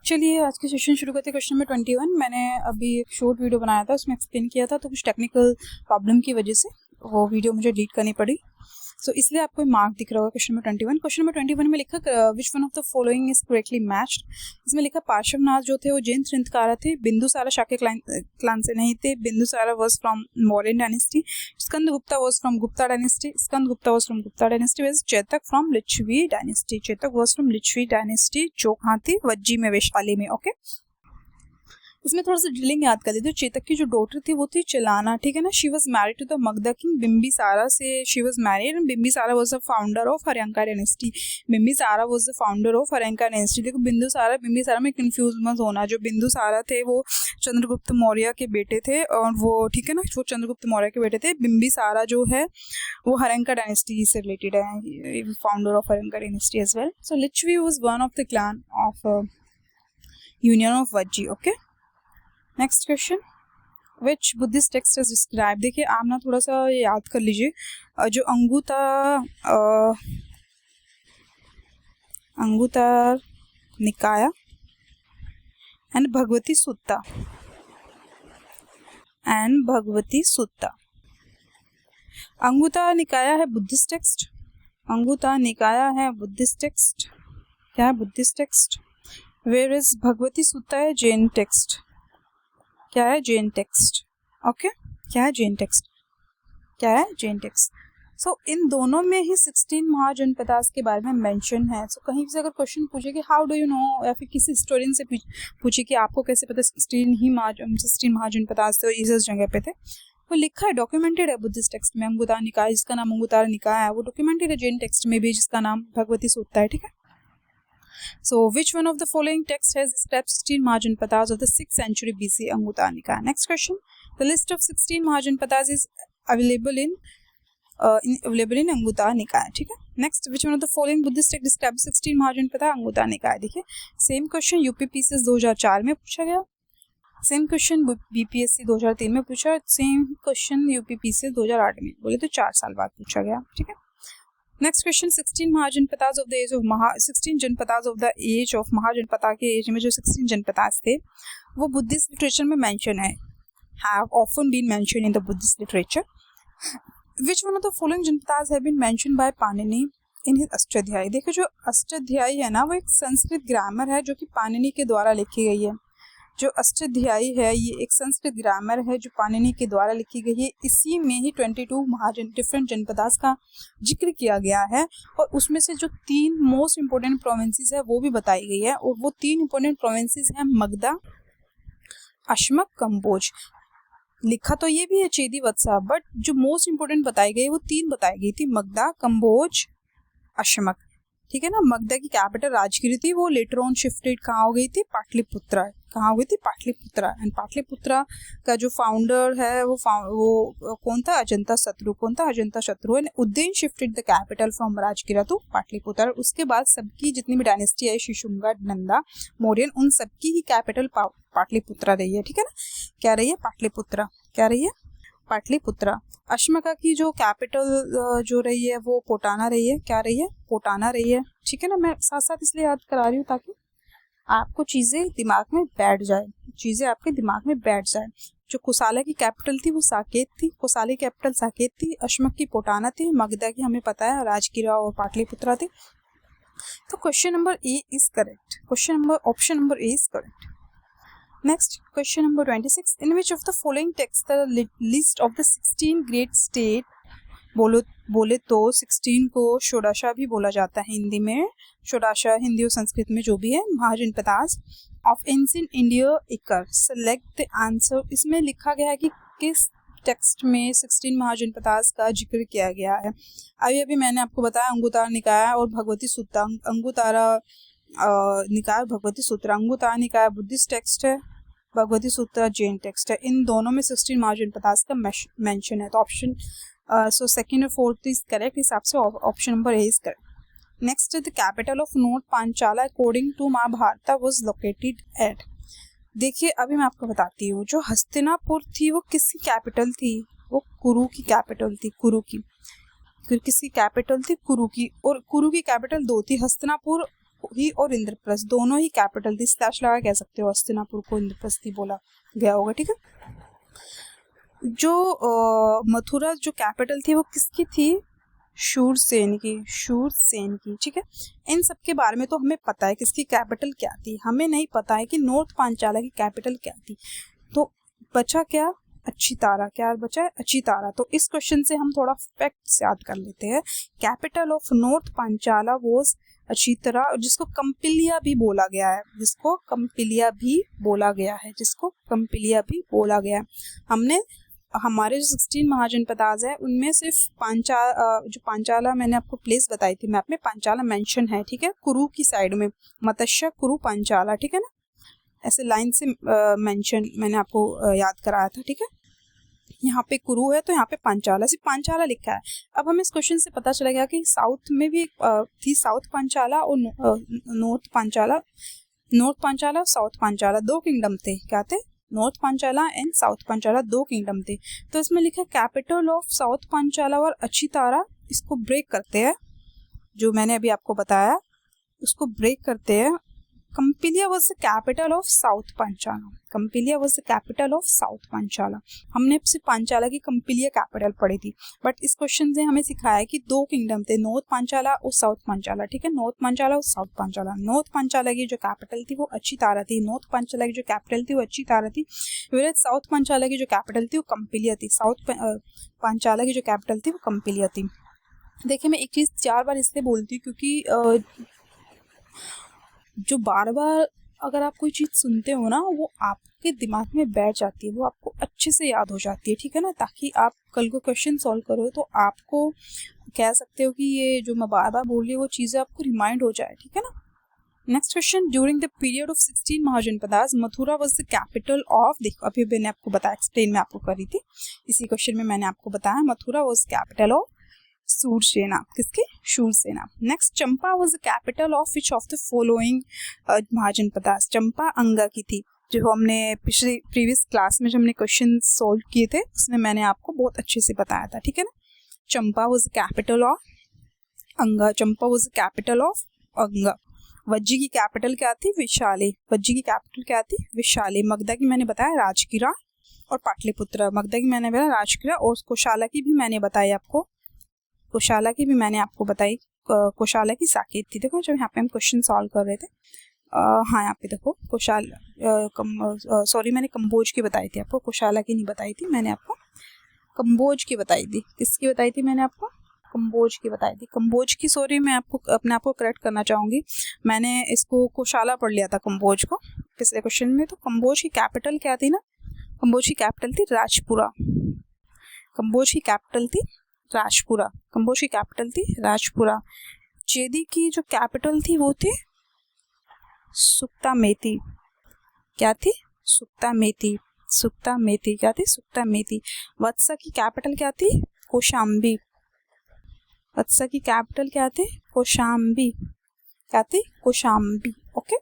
चलिए आज के सेशन शुरू करते हैं। क्वेश्चन नंबर 21 मैंने अभी एक शॉर्ट वीडियो बनाया था, उसमें एक्सप्लेन किया था, तो कुछ टेक्निकल प्रॉब्लम की वजह से वो वीडियो मुझे डिलीट करनी पड़ी। सो इसलिए आपको मार्क दिख रहा होगा क्वेश्चन नंबर 21। क्वेश्चन नंबर 21 में लिखा विच one of the following is correctly matched. इसमें लिखा पार्श्वनाथ जो थे वो जैन ग्रंथकार थे, बिंदुसारा शाक्य क्लान से नहीं थे। Bindusara was from Mauryan dynasty, Skandagupta was from Gupta dynasty, Skandagupta was from Gupta dynasty, was Chetak from Licchavi dynasty, Chetak was from Licchavi dynasty जो कहाँ थी, वज्जी में, वैशाली में। ओके, इसमें थोड़ा सा ड्रिलिंग याद कर देते। चेतक की जो डॉटर थी वो थी चलाना, ठीक है ना। She was married to the Magadha king Bimbisara से she was married and Bimbisara was the founder of Haryanka dynasty. Bimbisara was the founder of Haryanka dynasty. देखो बिंबिसारा में कंफ्यूज मत होना। जो बिंदुसारा थे वो चंद्रगुप्त मौर्य के बेटे थे, और वो ठीक है ना, वो चंद्रगुप्त मौर्य के बेटे थे। बिंबिसारा जो है वो हर्यंका डायनेस्टी से रिलेटेड है, founder of Haryanka dynasty as well. So Licchavi was one of the clan of union of Vajji. Okay, next question, which Buddhist text is describe. देखिए आप ना थोड़ा सा याद कर लीजिए, जो अंगुत्तर निकाय एंड भगवती सुत्ता अंगुत्तर निकाय है बुद्धिस्ट टेक्स्ट। अंगुत्तर निकाय है बुद्धिस्ट टेक्स्ट। क्या है Buddhist text? Where is Bhagavati Sutta है जैन टेक्स्ट। क्या है जैन टेक्स्ट। ओके, क्या है जैन टेक्स्ट, क्या है जैन टेक्स्ट। सो इन दोनों में ही 16 महाजनपदास के बारे में मेंशन है। सो कहीं से अगर क्वेश्चन पूछे कि हाउ डू यू नो, या फिर किसी हिस्टोरियन से पूछे कि आपको कैसे पता 16 महाजनपदास थे इस जगह पे थे, वो लिखा है, डॉक्यूमेंटेड है बुद्धिस्ट टेक्स्ट में। अंगुत्तर निकाय जिसका नाम अंगुत्तर निकाय है वो डॉक्यूमेंटेड है जैन टेक्स्ट में भी, जिसका नाम भगवती सूत्ता है। ठीक है, so which one of the following text has described 16 Mahajanpadas of the 6th century BC Anguttara Nikaya? Next question, the list of 16 Mahajanpadas is available in Anguttara Nikaya. ठीक है, next, which one of the following Buddhist text describes 16 Mahajanpada Anguttara Nikaya? देखिए same question UPPCS 2004 में पूछा गया, same question BPSC 2003 में पूछा, same question UPPCS 2008 में, बोले तो 4 साल बाद पूछा गया। ठीक है, next question, 16 Mahajanapadas of the age of 16 Janapadas of the age of Mahajanapada के एज में जो 16 जनपदास थे वो बुद्धिस्ट लिटरेचर में मेंशन है, have often been mention in the Buddhist literature. Which one of the following Janapadas have been mention by Panini in his Ashtadhyayi. देखो जो अष्टाध्यायी है ना वो एक संस्कृत ग्रामर है जो कि पाणिनि के द्वारा लिखी गई है। जो अष्टाध्यायी है ये एक संस्कृत ग्रामर है जो पाणिनि के द्वारा लिखी गई है। इसी में ही 22 डिफरेंट जनपदास का जिक्र किया गया है, और उसमें से जो 3 मोस्ट इंपोर्टेंट प्रोविंसेस है वो भी बताई गई है, और वो 3 इंपोर्टेंट प्रोविंसेस हैं मगधा, अश्मक, कंबोज। लिखा तो ये भी है चेदी वत्सा, बट जो मोस्ट इंपोर्टेंट बताई गई वो 3 बताई गई थी, मगधा, कंबोज, अश्मक। ठीक है ना, मगधा की कैपिटल राजगिरी थी, वो लेटर ऑन शिफ्टेड कहाँ हो गई थी, पाटलिपुत्रा। कहाँ हो गई थी, पाटलिपुत्रा। एंड पाटलिपुत्रा का जो फाउंडर है वो कौन था, अजंता शत्रु। कौन था, अजंता शत्रु। And Ujjain shifted the capital from राजगिरा टू पाटलिपुत्र। उसके बाद सबकी जितनी भी डायनेस्टी है, शिशुंगा, नंदा, मौर्यन, उन सबकी ही कैपिटल पाटलिपुत्रा रही है। ठीक है ना, क्या रही है, पाटलिपुत्रा। क्या रही है, पाटलिपुत्रा। अश्मका की जो कैपिटल जो रही है वो पोटाना रही है। क्या रही है, पोटाना रही है। ठीक है ना, मैं साथ साथ इसलिए याद करा रही हूँ ताकि आपको चीजें दिमाग में बैठ जाए, चीजें आपके दिमाग में बैठ जाए। जो कोसाला की कैपिटल थी वो साकेत थी, कोसाला की कैपिटल साकेत थी। अश्मक की पोटाना थी, मगधा की हमें पता है राजगिरा और पाटलिपुत्रा थी। तो question number A is correct. Option number A is correct. Next question number 26, in which of the following text the list of the 16 great state. बोले तो 16 को षोडशा भी बोला जाता है हिंदी में, षोडशा हिंदी और संस्कृत में जो भी है, महाजनपदास ऑफ एंशिएंट इंडिया इकर। Select the answer. इसमें लिखा गया है कि किस टेक्स्ट में 16 महाजनपदास का जिक्र किया गया है। अभी मैंने आपको बताया अंगुत्तर निकाय और भगवती सूत्ता। अंगुत्तर निकाय, भगवती सूत्र। अंगुत्तर निकाय बुद्धिस्ट टेक्स्ट है, भगवती सूत्र जैन टेक्स्ट है। इन दोनों में 16 महाजनपदास का मेंशन है। तो ऑप्शन सो सेकंड और फोर्थ इज करेक्ट, हिसाब से option number A is correct. Next, the capital of north Panchala according to Mahabharata was located at. देखिए अभी मैं आपको बताती हूँ, जो हस्तिनापुर थी वो किसकी कैपिटल थी, वो कुरु की कैपिटल थी, कुरु की। किसकी कैपिटल थी, कुरु की। और कुरु की कैपिटल 2 थी, हस्तिनापुर ही और इंद्रप्रस्थ दोनों ही कैपिटल थी, स्लैश लगा कह सकते हो, हस्तिनापुर को इंद्रप्रस्थी बोला गया होगा, ठीक है। जो मथुरा जो कैपिटल थी वो किसकी थी, शूरसेन की, शूरसेन की, ठीक है। इन सब के बारे में तो हमें पता है किसकी कैपिटल क्या थी, हमें नहीं पता है कि नॉर्थ पांचाला की कैपिटल क्या थी। तो बचा क्या, अच्युतारा, क्या बचा है, अच्युतारा। तो इस क्वेश्चन से हम थोड़ा फैक्ट्स याद कर लेते हैं। Capital of north Panchala was Achyutara, जिसको कंपिलिया भी बोला गया है, जिसको कंपिलिया भी बोला गया है, जिसको कंपिलिया भी बोला गया है। हमने हमारे जो 16 महाजनपदाज है उनमें सिर्फ जो पांचाला मैंने आपको प्लेस बताई थी मैप में, पांचाला मेंशन है, ठीक है, कुरु की साइड में, मत्स्य कुरु पांचाला, ठीक है ना, ऐसे लाइन से मेंशन मैंने आपको याद कराया था, ठीक है। यहाँ पे कुरु है तो यहाँ पे पांचाला, सिर्फ पांचाला लिखा है। अब हमें इस क्वेश्चन से पता चला गया कि साउथ में भी थी साउथ पांचाला और नॉर्थ पांचाला, नॉर्थ पांचाला और साउथ पांचाला, दो किंगडम थे, क्या थे, नॉर्थ पांचाला एंड साउथ पांचाला, दो किंगडम थे। तो इसमें लिखा कैपिटल ऑफ साउथ पांचाला और अच्युतारा, इसको ब्रेक करते हैं, जो मैंने अभी आपको बताया उसको ब्रेक करते हैं। Kampilya was the capital of south Panchala, Kampilya was the capital of south Panchala. हमने सिर्फ पांचाला की कंपिलिया कैपिटल पढ़ी थी, बट इस क्वेश्चन से हमें सिखाया कि दो किंगडम थे, नॉर्थ पांचाला और साउथ पांचाला, ठीक है, नॉर्थ पांचाला और साउथ पांचाला। नॉर्थ पांचाला की जो कैपिटल थी वो अच्युतारा थी, नॉर्थ पांचाला की जो कैपिटल थी वो अच्युतारा थी, फिर साउथ पांचाला की जो कैपिटल थी वो कंपिलिया थी, साउथ पांचाला की जो कैपिटल थी वो कंपिलिया थी। देखिए मैं एक चीज़ 4 बार इसलिए बोलती हूँ क्योंकि जो बार बार अगर आप कोई चीज़ सुनते हो ना वो आपके दिमाग में बैठ जाती है, वो आपको अच्छे से याद हो जाती है, ठीक है ना, ताकि आप कल को क्वेश्चन सॉल्व करो तो आपको कह सकते हो कि ये जो मैं बार बार बोल रही हूँ वो चीज़ें आपको रिमाइंड हो जाए, ठीक है ना। Next question, during the period of 16 mahajanapadas Mathura was the capital of, देखो अभी मैंने आपको बताया, एक्सप्लेन में आपको करी थी, इसी क्वेश्चन में मैंने आपको बताया Mathura was capital of Shurasena, किसके, Shurasena. Next, Champa was the capital of which of the following Mahajanapadas, Champa Anga की थी, जो हमने पिछले प्रीवियस क्लास में जब हमने क्वेश्चन सॉल्व किए थे उसमें मैंने आपको बहुत अच्छे से बताया था, ठीक है ना। चंपा वाज द कैपिटल ऑफ अंगा, चंपा वाज द कैपिटल ऑफ अंगा। वज्जी की कैपिटल क्या थी, विशाली, वज्जी की कैपिटल क्या थी, विशाली। मगधा की मैंने बताया राजगिरा और पाटलिपुत्र, मगधा की मैंने बताया राजगिरा, और कोशाला की भी मैंने बताई आपको, कोशाला की भी मैंने आपको बताई, कोशाला की साकेत थी। देखो जब यहाँ पे हम क्वेश्चन सॉल्व कर रहे थे, हाँ यहाँ पे देखो सॉरी मैंने कंबोज की बताई थी आपको, कोशाला की नहीं बताई थी, मैंने आपको कंबोज की बताई थी। किसकी बताई थी मैंने आपको, कंबोज की बताई थी, कंबोज की। सॉरी मैं आपको अपने आप को करेक्ट करना चाहूँगी, मैंने इसको कोशाला पढ़ लिया था कंबोज को पिछले क्वेश्चन में। तो कंबोज की कैपिटल क्या थी ना, कंबोज की कैपिटल थी राजपुरा, कंबोज की कैपिटल थी राजपुरा, कंबोज की कैपिटल थी राजपुरा। चेदी की जो कैपिटल थी वो थी सुक्तामेती, क्या थी, सुक्तामेती, सुक्तामेती क्या थी, सुक्तामेती। वत्सा की कैपिटल क्या थी, कौशाम्बी, वत्सा की कैपिटल क्या थी, कौशाम्बी, क्या थी, कौशाम्बी, ओके।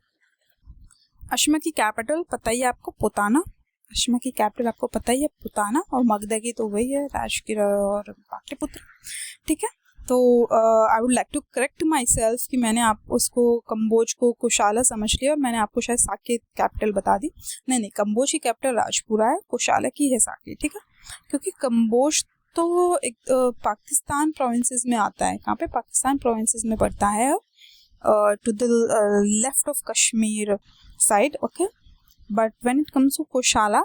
अश्मा की कैपिटल पता ही है आपको, पुताना, अश्मा की कैपिटल आपको पता ही है पुताना, और मगधा की तो वही है राजगिरा और पाटलिपुत्र, ठीक है। तो I would like to correct myself कि मैंने आप उसको कंबोज को कोशाला समझ लिया और मैंने आपको शायद साकेत कैपिटल बता दी। नहीं, कंबोज की कैपिटल राजपुरा है, कोशाला की है साकेत, ठीक है। क्योंकि कंबोज तो एक पाकिस्तान प्रोविंसेस में आता है, कहाँ पे, पाकिस्तान प्रोविंसेस में पड़ता है, to the left of Kashmir side, okay. But when it comes to Koshala,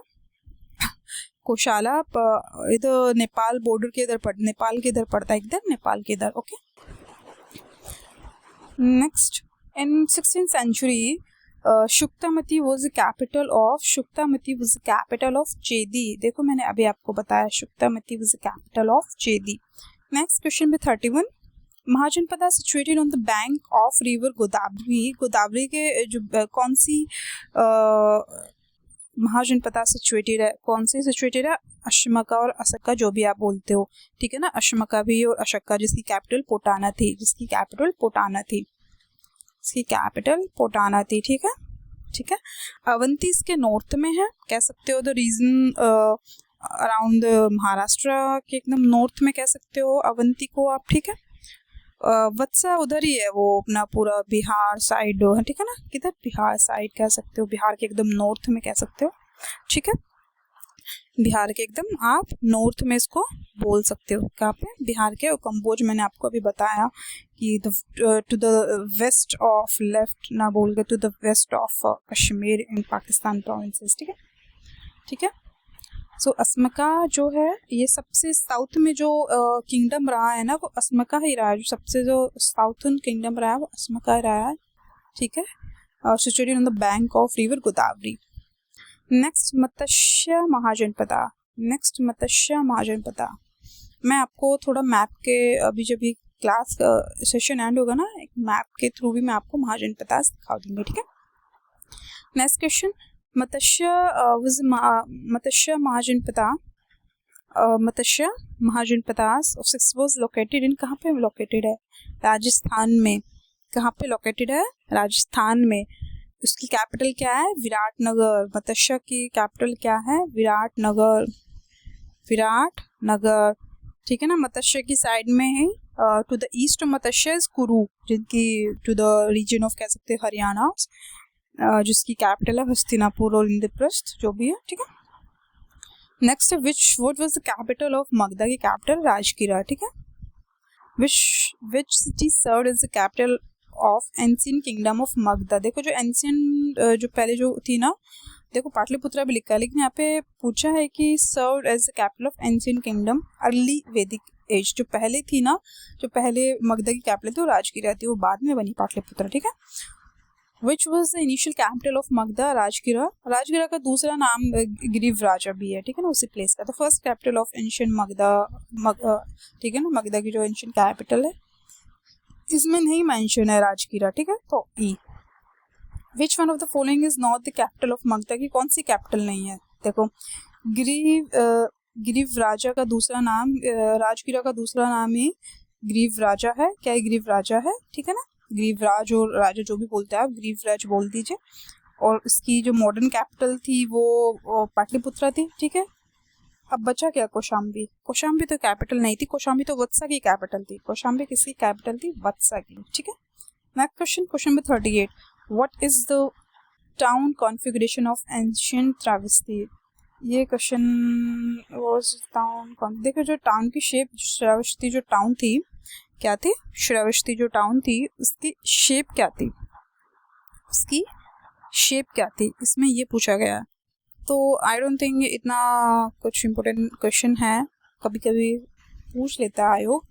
Koshala इधर नेपाल बॉर्डर के इधर नेपाल के इधर पड़ता है, इधर नेपाल के इधर, okay. Next, in 16th century Shuktimati was the capital of, Shuktimati was the capital of Chedi. देखो मैंने अभी आपको बताया Shuktimati was the capital of Chedi. Next question में 31, Mahajanapada situated on the bank of river Godavari, Godavari के जो कौन सी महाजनपदा सिचुएटेड है, कौन सी सिचुएटेड है, अशमका और असक्का, जो भी आप बोलते हो, ठीक है ना, अशमका भी और अशक्का, जिसकी कैपिटल पोटाना थी, जिसकी कैपिटल पोटाना थी, इसकी कैपिटल पोटाना थी, ठीक है, ठीक है। अवंती इसके नॉर्थ में है, कह सकते हो द रीजन अराउंड महाराष्ट्र के एकदम नॉर्थ में कह सकते हो अवंती को आप, ठीक है। वत्सा उधर ही है, वो अपना पूरा बिहार साइड, ठीक है ना, किधर बिहार साइड कह सकते हो, बिहार के एकदम नॉर्थ में कह सकते हो, ठीक है, बिहार के एकदम आप नॉर्थ में इसको बोल सकते हो, कहाँ पे, बिहार के। और कंबोज मैंने आपको अभी बताया कि to the west of, left ना बोल के, to the west of Kashmir in Pakistan provinces, ठीक है, ठीक है। सो असमका जो है ये सबसे साउथ में जो किंगडम रहा है ना, वो असमका ही रहा है, जो सबसे जो साउथर्न किंगडम रहा है वो असमका ही रहा है, ठीक है, situated on the bank of river Godavari. Next Matsya Mahajanapada, next Matsya Mahajanapada. मैं आपको थोड़ा मैप के, अभी जब भी क्लास सेशन एंड होगा ना, एक मैप के थ्रू भी मैं आपको महाजनपदा दिखा दूंगी, ठीक है। Next question, Matsya Mahajanapada, Matsya Mahajanapada was located in, कहाँ पे लोकेटेड है, राजस्थान में। कहाँ पे लोकेटेड है, राजस्थान में। उसकी कैपिटल क्या है, विराटनगर। मत्स्य की कैपिटल क्या है, विराटनगर, विराटनगर, ठीक है ना। मत्स्य की साइड में है, to the east of Matsya is Kuru, जिनकी टू द रीजन ऑफ कह सकते हैं हरियाणा, जिसकी कैपिटल है हस्तिनापुर और इंद्रप्रस्थ, जो भी है, ठीक है। नेक्स्ट है what was the capital of Magadha, की कैपिटल राजगिरा, ठीक है। Which city served as the capital of ancient kingdom of Magadha. देखो जो एंशिएंट, जो पहले जो थी ना, देखो पाटलिपुत्रा भी लिखा है, लेकिन यहाँ पे पूछा है कि served as the capital of ancient kingdom early Vedic age. जो पहले थी ना, जो पहले मगधा की कैपिटल थी वो राजगिरा थी, वो बाद में बनी पाटलिपुत्रा, ठीक है। Which was the initial capital of Magda, राजगिरा। राजगिरा का दूसरा नाम गिरिवराजा भी है, ठीक है ना, उसी प्लेस का। तो first capital of ancient Magadha, ठीक है ना, मगधा की जो एंशिएंट कैपिटल है, इसमें नहीं मेंशन है राजगिरा, ठीक है। तो ई, which one of the following is not the capital of Magadha, की कौन सी कैपिटल नहीं है। देखो गिरिवराजा का दूसरा नाम, राजगिरा का दूसरा नाम ही गिरिवराजा है। क्या है, गिरिवराजा है, ठीक है ना। ग्रीवराज और राजा जो भी बोलते हैं आप, ग्रीवराज बोल दीजिए। और इसकी जो मॉडर्न कैपिटल थी वो पाटलिपुत्रा थी, ठीक है। अब बचा क्या, कौशाम्बी। कौशाम्बी तो कैपिटल नहीं थी, कौशाम्बी तो वत्सा की कैपिटल थी। कौशाम्बी किसकी कैपिटल थी, वत्सा की, ठीक है। Next question, question number 38, what is the town configuration of ancient Shravasti. ये क्वेश्चन वाज टाउन, देखो जो टाउन की शेप, श्रावस्ती जो टाउन थी क्या थी, श्रावस्ती जो टाउन थी उसकी शेप क्या थी, उसकी शेप क्या थी, इसमें ये पूछा गया। तो आई डोंट थिंक इतना कुछ इम्पोर्टेंट क्वेश्चन है, कभी कभी पूछ लेता है आयोग,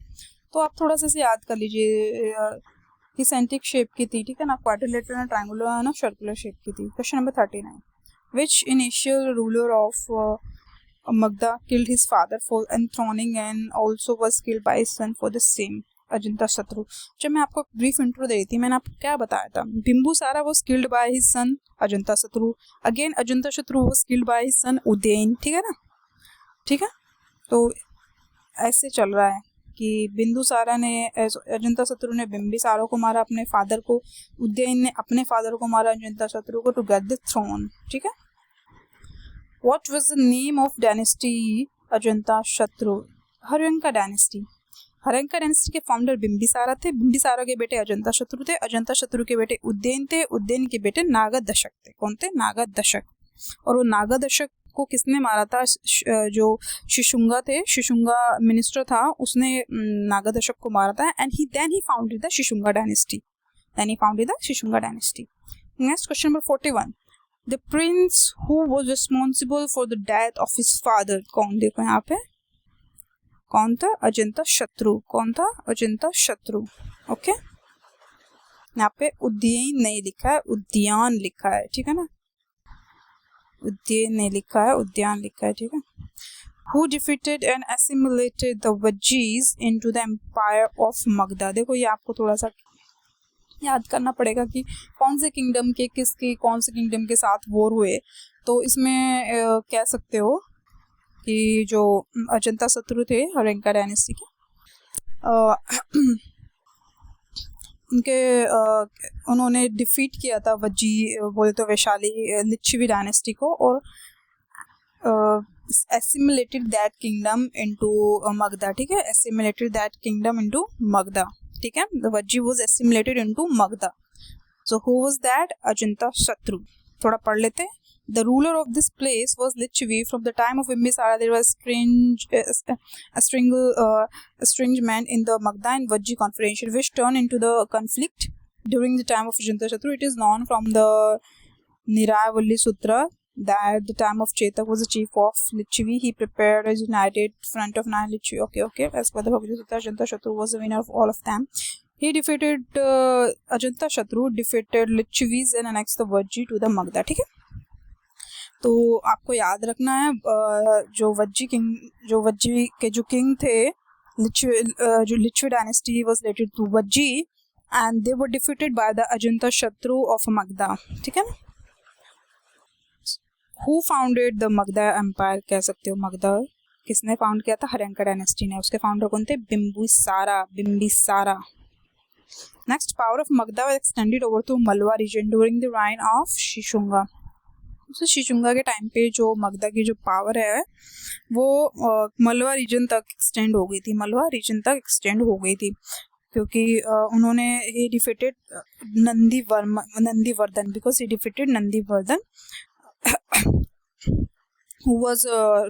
तो आप थोड़ा सा याद कर लीजिए। इसेंट्रिक शेप की थी, ठीक है ना, क्वाड्रिलेटरल, ट्रायंगुलर ना, सर्कुलर शेप की थी। Question number 39, which initial ruler of Magda killed his father for enthroning and also was killed by his son for the same, Ajanta शत्रु। जब मैं आपको ब्रीफ इंट्रो दे रही थी, मैंने आपको क्या बताया था, बिंबुसारा was killed by his son Ajanta शत्रु, अगेन अजंता शत्रु was killed by his son Udayan, ठीक है ना, ठीक है। तो ऐसे चल रहा है कि बिंदुसारा ने, अजंता शत्रु ने बिंबिसारा को मारा अपने फादर को, उदयन ने अपने फादर को मारा अजंता शत्रु को, टू गेट द थ्रोन, ठीक है। What was the name of dynasty Ajanta शत्रु, हर्यंका डायनेस्टी। हर्यंका डायनेस्टी के फाउंडर बिंबिसारा थे, बिंबिसारा के बेटे अजंता शत्रु थे, अजंता शत्रु के बेटे उदयन थे, उदयन के बेटे नागदशक थे। कौन थे, नागदशक। और वो नागदशक को किसने मारा था, जो शिशुंगा थे, शिशुंगा मिनिस्टर था, उसने नागदशक को मारा था। And then he founded the Shishunaga dynasty, then he founded the Shishunaga dynasty. Next question number 41, The prince who was responsible for the death of his father, कौन, देखो यहाँ पे कौन था, अजंता शत्रु। कौन था, अजंता शत्रु, ओके। यहाँ पे उदयन नहीं लिखा है, उद्यान लिखा है, ठीक है ना, उदयन नहीं लिखा है, उद्यान लिखा है, ठीक है। Who defeated and assimilated the Vajis into the empire of Magda। देखो ये आपको थोड़ा सा याद करना पड़ेगा कि कौन से किंगडम के, किसके कौन से किंगडम के साथ वॉर हुए। तो इसमें कह सकते हो कि जो अजंता शत्रु थे हर्यंका डायनेस्टी के, उनके उन्होंने डिफीट किया था वजी, बोले तो वैशाली लिच्छवी डायनेस्टी को, और assimilated that kingdom into Magadha, ठीक है, assimilated that kingdom into Magadha. ठीक है, the Vajji was assimilated into Magadha. So who was that? Ajanta शत्रु. थोड़ा पढ़ लेते हैं. The ruler of this place was Lichavi. From the time of Bimbisara, there was estrangement in the Magda and Vajji confederation, which turned into the conflict during the time of Ajantashatru. It is known from the Nirayavalli Sutra that the time of Chetak was the chief of Lichavi. He prepared a united front of 9 Lichavi. Okay. As per the Bhagavad Gita, Ajantashatru was the winner of all of them. He defeated Ajantashatru, defeated Lichavis and annexed the Vajji to the Magda. ठीक है. तो आपको याद रखना है जो वज्जी के जो किंग थे, जो Lichchhavi dynasty was related to Vajji and they were defeated by the Ajatashatru of Magadha. ठीक है ना. Who founded the Magadha empire, कह सकते हो मगधा किसने फाउंड किया था? हर्यंका डायनेस्टी ने. उसके फाउंडर कौन थे? Bimbisara. Next, power of Magadha was extended over to Malwa region during the reign of Shishunaga. Shishunaga के टाइम पे जो मगधा की जो पावर है वो मलवा रीजन तक एक्सटेंड हो गई थी, क्योंकि उन्होंने ही defeated Nandivardhan, because he defeated Nandivardhan who was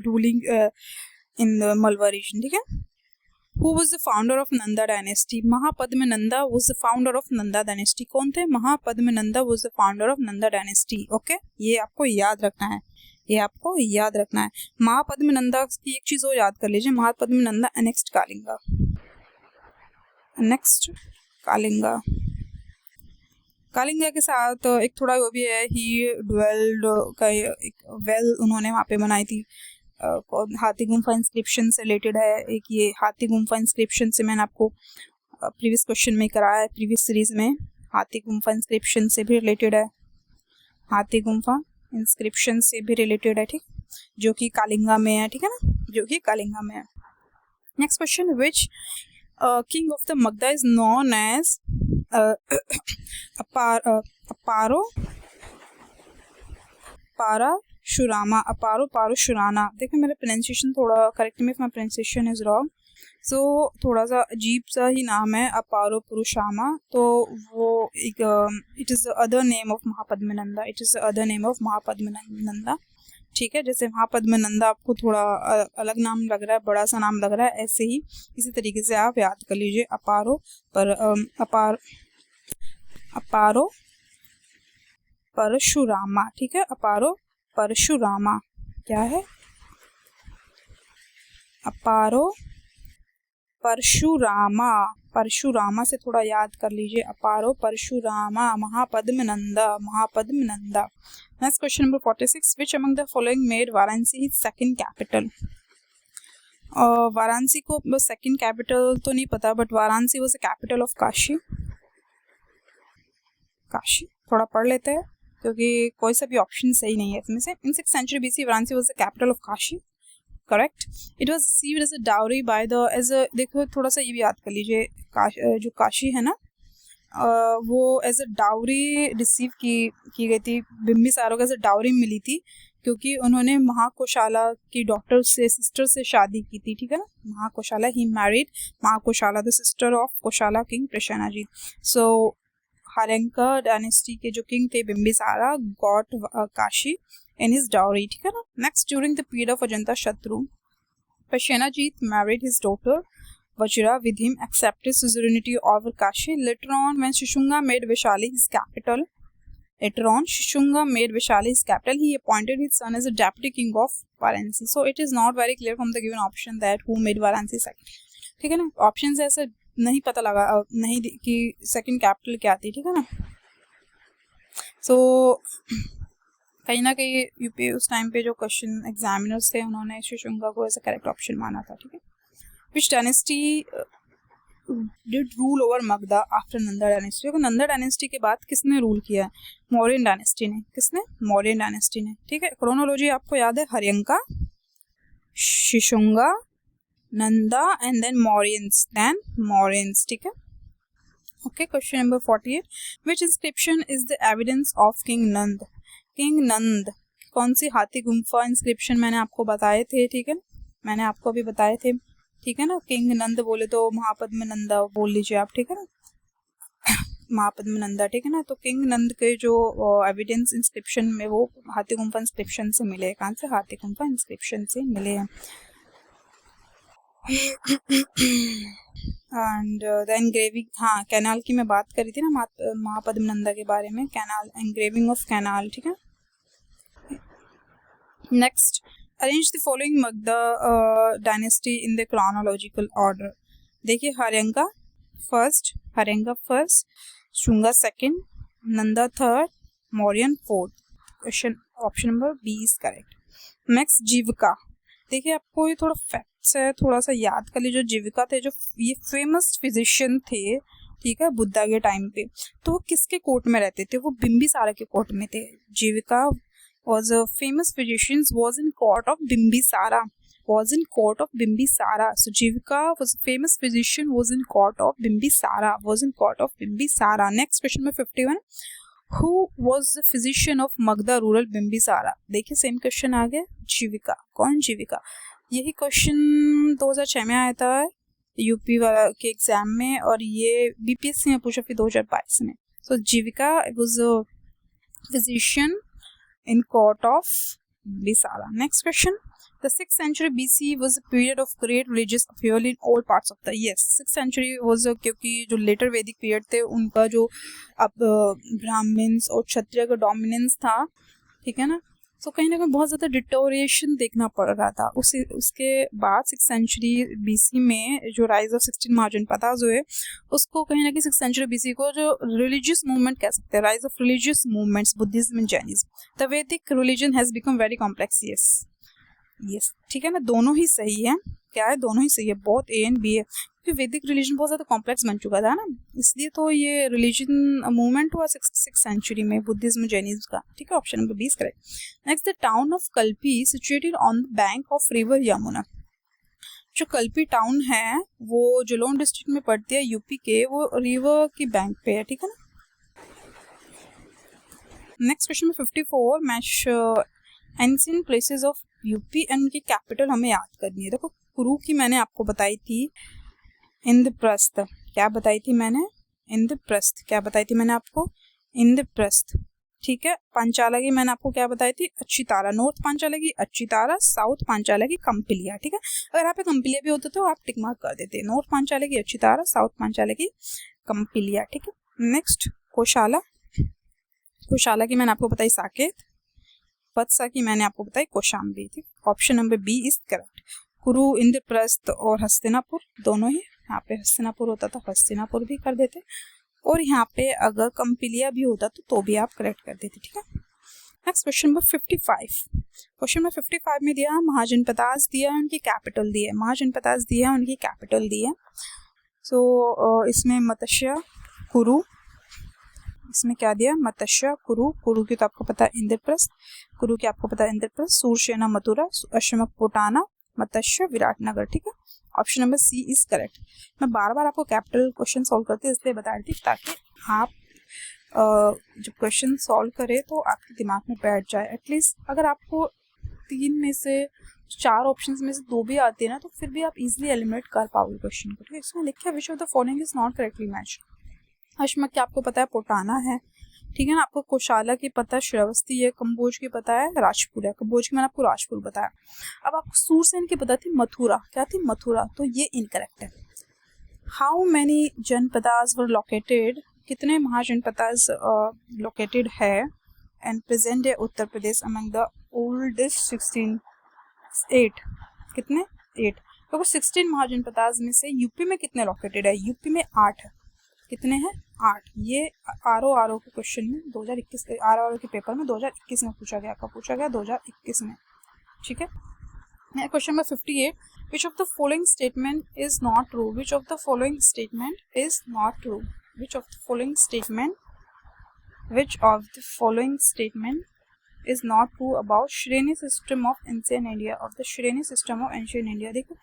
ruling in the मलवा रीजन. ठीक है. Who was the founder of Nanda dynasty? Mahapadmananda was the founder of Nanda dynasty. कौन थे? Mahapadmananda was the founder of Nanda dynasty. Okay? ये आपको याद रखना है. महापद्मनंदा की एक चीज और याद कर लीजिए. महापद्मनंदा नेक्स्ट कालिंगा के साथ एक थोड़ा वो भी है. ही ड्वेल्ड का एक वेल उन्होंने वहाँ पे बनाई थी. हाथी गुम्फा इंस्क्रिप्शन से रिलेटेड है. एक ये हाथी गुम्फा इंस्क्रिप्शन से मैंने आपको प्रीवियस क्वेश्चन में कराया है, प्रीवियस सीरीज में. हाथी गुम्फा इंस्क्रिप्शन से भी रिलेटेड है. ठीक, जो कि कालिंगा में है. ठीक है ना. Next question, which king of the Magadha is known as Parashurama. देखिए मेरा प्रोनाउंसिएशन थोड़ा correct me if my pronunciation is wrong. So थोड़ा सा अजीब सा ही नाम है, अपारो पुरुषामा. तो वो एक it is the other name of Mahapadmananda. ठीक है. जैसे महापद्मनंदा आपको थोड़ा अलग नाम लग रहा है, बड़ा सा नाम लग रहा है, ऐसे ही इसी तरीके से आप याद कर लीजिए. अपारो परशुरामा. ठीक है. अपारो परशुरामा क्या है? अपारो परशुरामा से थोड़ा याद कर लीजिए. अपारो Parashurama, Mahapadmananda. Next question number 46, which among the following made Varanasi his second capital? Varanasi को सेकंड कैपिटल तो नहीं पता, but Varanasi was the capital of Kashi. थोड़ा पढ़ लेते हैं क्योंकि कोई सा भी ऑप्शन सही नहीं है इसमें से. In 6th century BC Varanasi was the capital of Kashi. Correct. It was received as a dowry by the देखो थोड़ा सा ये भी याद कर लीजिए. जो काशी है ना, वो एज अ डाउरी रिसीव की गई थी. बिम्बिसारा को एज अ डाउरी मिली थी क्योंकि उन्होंने महाकोशाला की डॉटर से, सिस्टर से शादी की थी. ठीक है ना. Mahakoshala, he married Mahakoshala, the sister of Koshala king Prasenjit. So Haryanka dynasty के जो किंग थे Bimbisara got Kashi in his dowry. ठीक है ना. Next, during the period of Ajatashatru, Prasenjit married his daughter Vajra with him, accepted suzerainty over Kashi. Later on, when Shishunga made Vaishali his capital, he appointed his son as a deputy king of Varanasi. So it is not very clear from the given option that who made Varanasi second. ठीक है ना. Option से ऐसे नहीं पता लगा नहीं कि सेकंड कैपिटल क्या थी. ठीक है ना. सो कहीं ना कहीं यूपी उस टाइम पे जो क्वेश्चन एग्जामिनर्स थे उन्होंने शिशुंगा को एज अ करेक्ट ऑप्शन माना था. ठीक है. Which dynasty did rule over Magda after Nanda dynasty? Nanda dynasty के बाद किसने रूल किया है? मौर्यन डायनेस्टी ने. ठीक है. क्रोनोलॉजी आपको याद है, हर्यंका, शिशुंगा, नंदा एंड देन मौर्यंस. ठीक है. Okay. Question number 48, which inscription is the evidence of King Nand? कौन सी हाथी गुम्फा इंस्क्रिप्शन मैंने आपको बताए थे. ठीक है. मैंने आपको भी बताए थे. ठीक है ना। किंग नंद बोले तो महापद्म नंदा बोल लीजिए आप, ठीक है ना, महापद्म नंदा, ठीक है ना। तो किंग नंद के जो एविडेंस इंस्क्रिप्शन में वो हाथी गुम्फा इंस्क्रिप्शन से मिले हैं। कहाँ से? हाथी गुम्फा इंस्क्रिप्शन से मिले हैं। एंड द एनग्रेविंग, हाँ कैनाल की मैं बात करी थी ना महापद्म नंदा के बारे में, कैनाल, एनग्रेविंग ऑफ कैनाल, ठीक है। Next, arrange the following Magadha dynasty in the chronological order. देखिए, Haryanka first, Shunga second, Nanda third, Mauryan fourth. Question option number B is correct. Next, Jivika. देखिए, आपको ये थोड़ा फैक्ट्स है, थोड़ा सा याद कर लीजिए। जीविका थे जो ये फेमस फिजिशियन थे, ठीक है, बुद्धा के टाइम पे। तो वो किसके कोर्ट में रहते थे? वो बिम्बिसारा के कोर्ट में थे। जीविका was a famous physician, was in court of Bimbisara. So Jivika was a famous physician, was in court of Bimbisara. Next question number 51. Who was the physician of Magda rural Bimbisara? देखिए same question आ गया। जीविका, कौन जीविका? यही question 2006 में आया था UP वाला के exam में, और ये बीपीएससी में पूछा फिर 2022 में। So Jeevika was a physician in court of Bimbisara. Next question. The 6th century BC was a period of great religious upheaval in all parts of the, yes, 6th century was क्योंकि जो later वैदिक period थे उनका जो अब Brahmins और क्षत्रिय का dominance था, ठीक है ना। तो कहीं ना कहीं बहुत ज़्यादा डिटोरिएशन देखना पड़ रहा था। उसके बाद 6th सेंचुरी बीसी में जो राइज ऑफ 16 महाजन पताज हुए, उसको कहीं ना कहीं 6th सेंचुरी बीसी को जो रिलीजियस मूवमेंट कह सकते हैं, rise of religious movements, Buddhism and Jainism. The Vedic religion has become very complex, yes, ठीक है ना। दोनों ही सही है, क्या है, दोनों ही सही है, बहुत ए एंड बी है। क्योंकि वैदिक रिलीजन बहुत ज़्यादा कॉम्प्लेक्स बन चुका था ना, इसलिए तो ये रिलीजन मूवमेंट हुआ 6th सेंचुरी में, बुद्धिज्म जैनिज्म का, ठीक है। Option number 20 correct. Next, the town of Kalpi situated on the bank of river Yamuna. जो कल्पी टाउन है वो जालौन डिस्ट्रिक्ट में पड़ती है यूपी के, वो रिवर की बैंक पे है, ठीक है ना। नेक्स्ट क्वेश्चन में 54, match ancient places of UP and उनकी कैपिटल हमें याद करनी है। देखो, कुरु की मैंने आपको बताई थी इंद्रप्रस्थ, क्या बताई थी मैंने? इंद्रप्रस्थ, क्या बताई थी मैंने आपको? इंद्रप्रस्थ, ठीक है। पांचाला की मैंने आपको क्या बताई थी? अच्युतारा। नॉर्थ पांचाला की अच्युतारा, साउथ पांचाला की कंपिलिया, ठीक है। अगर यहाँ पे कंपिलिया भी होता तो आप टिक मार्क कर देते। नॉर्थ पांचाला की अच्युतारा, साउथ पांचाला की कंपिलिया, ठीक है। नेक्स्ट, कोशाला की मैंने आपको बताई साकेत, वत्सा की मैंने आपको बताई कौशाम्बी, ठीक। Option number B is correct. Kuru, Indraprastha और हस्तिनापुर, दोनों ही, यहाँ पे हस्तिनापुर होता था, हस्तिनापुर भी कर देते, और यहाँ पे अगर कंपिलिया भी होता तो भी आप करेक्ट कर देते, ठीक है। Next question number 55। Question number 55 में दिया महाजनपदास दिया, उनकी कैपिटल दी है, महाजनपदास दिया, उनकी कैपिटल दी है। सो इसमें मत्स्य, कुरु, इसमें क्या दिया? मत्स्य, कुरु की तो आपको पता है इंद्रप्रस्थ, कुरु की आपको पता है इंद्रप्रस्थ, सूरसेना मथुरा, अश्वमक पोटाना, मत्स्य विराटनगर, ठीक है। Option number C is correct. मैं बार बार आपको कैपिटल क्वेश्चन सॉल्व करते इसलिए बता रही थी, ताकि आप जब क्वेश्चन सॉल्व करें तो आपके दिमाग में बैठ जाए। एटलीस्ट अगर आपको 3 में से 4 ऑप्शंस में से 2 भी आते हैं ना, तो फिर भी आप इजीली एलिमिनेट कर पाओगे क्वेश्चन को, ठीक है। इसमें लिखा है which of the following is not correctly match. Ashmaka की आपको पता है पोटाना है, ठीक है ना। आपको कोशाला की पता है श्रावस्ती है, कंबोज की पता है राजपुर है, कंबोज की मैंने आपको राजपुर बताया। अब आपको सूरसेन की पता थी मथुरा, क्या थी? मथुरा, तो ये इनकरेक्ट है। How many Janapadas were located, कितने महाजनपदास लोकेटेड है एंड प्रेजेंट है Uttar Pradesh among the oldest 16, 8, कितने? 8। तो 16 महाजनपदास में से यूपी में कितने लोकेटेड है? यूपी में 8 है। कितने हैं? 8। ये आरओ के क्वेश्चन में 2021 आरओ के पेपर में 2021 में पूछा गया, कब पूछा गया? 2021 में, ठीक है। Question number 58, which of the following statement is not true? Which of the following statement is not true? Which of the following statement is not true about shreni system of ancient India, of the shreni system of ancient India. देखो,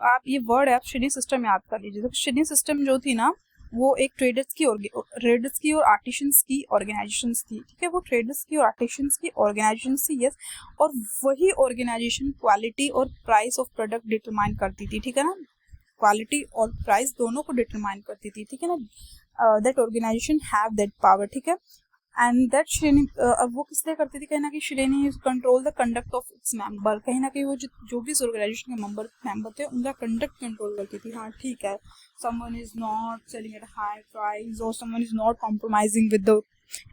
आप ये word है, आप श्रेणी system याद कर लीजिए। तो श्रेणी सिस्टम जो थी ना, वो एक ट्रेडर्स की और आर्टिशंस की ऑर्गेनाइजेशंस थी, ठीक है, वो ट्रेडर्स की और आर्टिशंस की ऑर्गेनाइजेशंस थी, यस, और वही ऑर्गेनाइजेशन क्वालिटी और प्राइस ऑफ प्रोडक्ट डिटरमाइन करती थी, ठीक है ना, क्वालिटी और प्राइस दोनों को डिटरमाइन करती थी, ठीक है ना, that organisation have that power, ठीक है, एंड दैट श्रेणी अब वो किस लिए करती थी, कहीं ना कहीं श्रेणी control the conduct of its member, कहीं ना कहीं वो जो भी इस ऑर्गेनाइजेशन के मेंबर थे उनका कंडक्ट कंट्रोल करती थी। हाँ ठीक है, someone is not selling at high price और someone is not compromising with the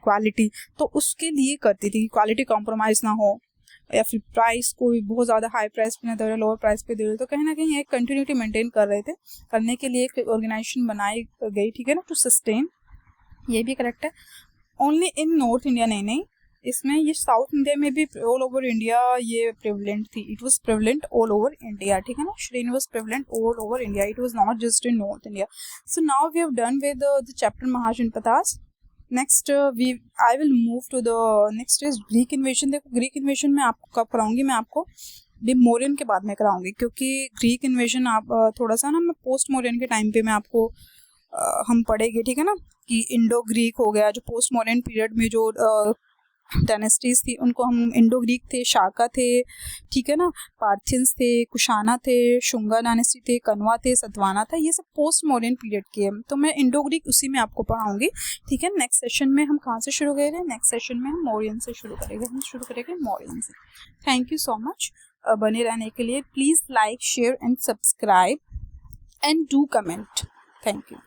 quality, तो उसके लिए करती थी कि क्वालिटी कॉम्प्रोमाइज ना हो या फिर प्राइस को भी बहुत ज़्यादा हाई प्राइस पे ना दे रहे, लोअर प्राइस पे दे रहे, तो कहीं ना कहीं एक कंटिन्यूटी मेंटेन कर रहे थे, करने के लिए एक ऑर्गेनाइजेशन बनाई गई, ठीक है ना, टू सस्टेन, ये भी करेक्ट है। ओनली इन नॉर्थ इंडिया नहीं, इसमें ये साउथ इंडिया में भी ऑल ओवर इंडिया ये प्रेवलेंट थी, it was prevalent all over India, ठीक है ना, श्रेणी was prevalent all over India, it was not just in north India. So now we have done with the chapter Mahajanapadas. Next I will move to the next is Greek invasion. देखो Greek invasion में आपको कब कराऊंगी, मैं आपको भी मौर्यन के बाद में कराऊंगी, क्योंकि ग्रीक इन्वेजन आप थोड़ा सा ना मैं पोस्ट मौर्यन के टाइम पे मैं आपको हम पढ़ेंगे, ठीक है ना, कि इंडो ग्रीक हो गया, जो पोस्ट मॉडर्न पीरियड में जो डायनेस्टीज थी उनको हम इंडो ग्रीक थे, शाका थे, ठीक है ना, पार्थियंस थे, कुशाना थे, शुंगा डायनेस्टी थे, कनवा थे, सतवाना था, ये सब पोस्ट मॉडर्न पीरियड के हैं, तो मैं इंडो ग्रीक उसी में आपको पढ़ाऊंगी, ठीक है। नेक्स्ट सेशन में हम कहाँ से शुरू करेंगे, नेक्स्ट सेशन में हम मौर्यन से शुरू करेंगे, मौर्यन से। थैंक यू सो मच बने रहने के लिए। Please like, share and subscribe and do comment. Thank you.